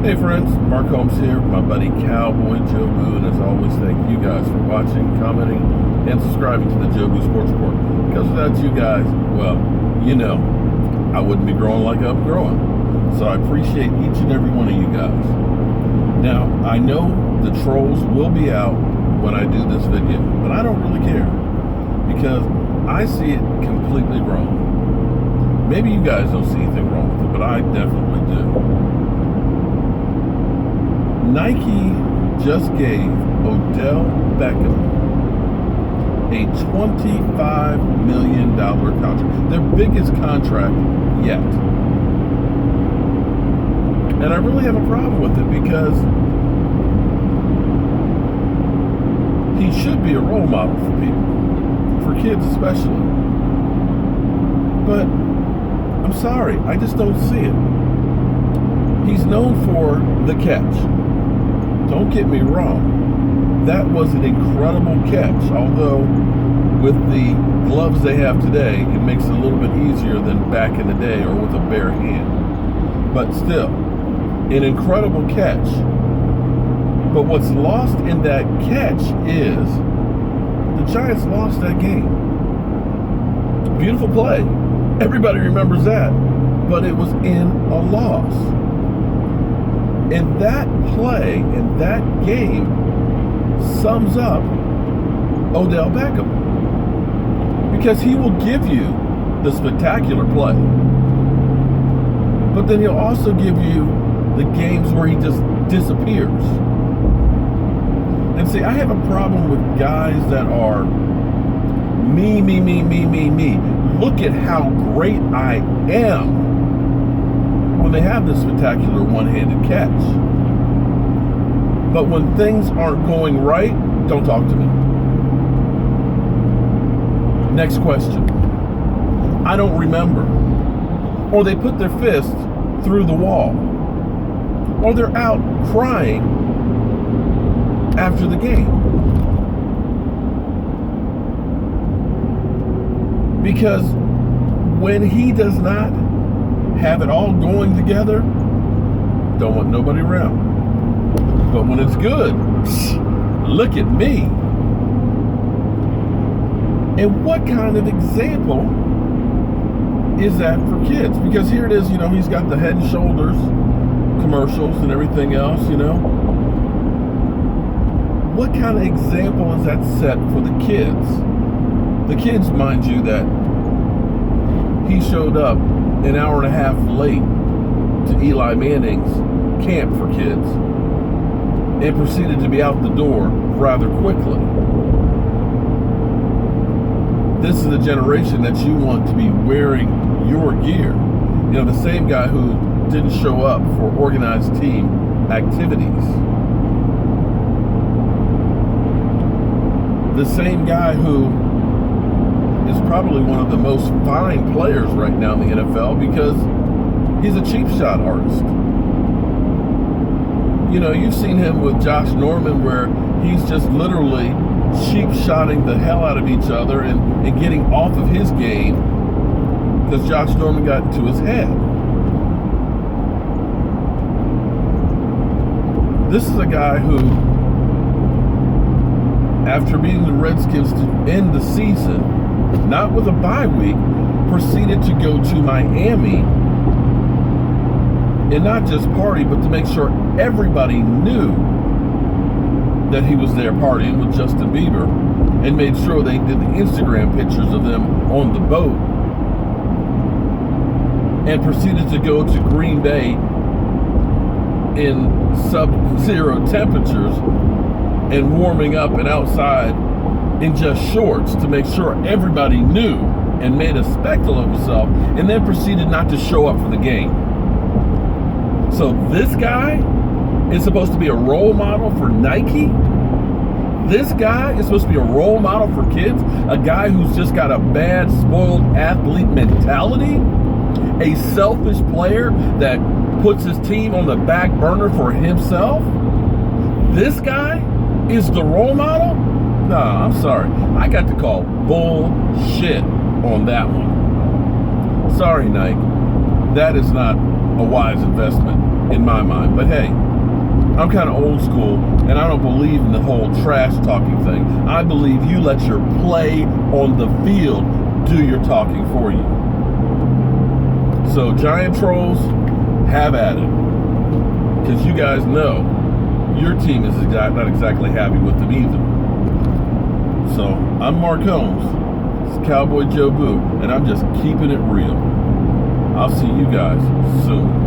Hey friends, Mark Holmes here, my buddy Cowboy Joe Boo, and as always, thank you guys for watching, commenting, and subscribing to the Joe Boo Sports Report. Because without you guys, well, you know, I wouldn't be growing like I'm growing. So I appreciate each and every one of you guys. Now, I know the trolls will be out when I do this video, but I don't really care because I see it completely wrong. Maybe you guys don't see anything wrong with it, but I definitely do. Nike just gave Odell Beckham a $25 million contract, their biggest contract yet. And I really have a problem with it because he should be a role model for people, for kids especially. But I'm sorry, I just don't see it. He's known for the catch. Don't get me wrong, that was an incredible catch, although with the gloves they have today, it makes it a little bit easier than back in the day or with a bare hand. But still, an incredible catch. But what's lost in that catch is the Giants lost that game. Beautiful play. Everybody remembers that. But it was in a loss. And that play and that game sums up Odell Beckham. Because he will give you the spectacular play. But then he'll also give you the games where he just disappears. And see, I have a problem with guys that are me. Look at how great I am. When they have this spectacular one-handed catch. But when things aren't going right, don't talk to me. Next question. I don't remember. Or they put their fist through the wall. Or they're out crying after the game. Because when he does not have it all going together, don't want nobody around. But when it's good, look at me. And what kind of example is that for kids? Because here it is, he's got the Head and Shoulders commercials and everything else, What kind of example is that set for the kids? The kids, mind you, that he showed up an hour and a half late to Eli Manning's camp for kids and proceeded to be out the door rather quickly. This is the generation that you want to be wearing your gear. The same guy who didn't show up for organized team activities. The same guy who is probably one of the most fine players right now in the NFL because he's a cheap shot artist. You've seen him with Josh Norman where he's just literally cheap shotting the hell out of each other and getting off of his game because Josh Norman got into his head. This is a guy who, after beating the Redskins to end the season, not with a bye week, proceeded to go to Miami and not just party, but to make sure everybody knew that he was there partying with Justin Bieber and made sure they did the Instagram pictures of them on the boat and proceeded to go to Green Bay in sub-zero temperatures and warming up and outside in just shorts to make sure everybody knew and made a spectacle of himself and then proceeded not to show up for the game. So this guy is supposed to be a role model for Nike? This guy is supposed to be a role model for kids? A guy who's just got a bad, spoiled athlete mentality? A selfish player that puts his team on the back burner for himself? This guy is the role model? Nah, I'm sorry. I got to call bullshit on that one. Sorry, Nike. That is not a wise investment in my mind. But hey, I'm kind of old school, and I don't believe in the whole trash talking thing. I believe you let your play on the field do your talking for you. So Giant Trolls, have at it. Because you guys know your team is not exactly happy with them either. So I'm Mark Holmes. It's Cowboy Joe Boo, and I'm just keeping it real. I'll see you guys soon.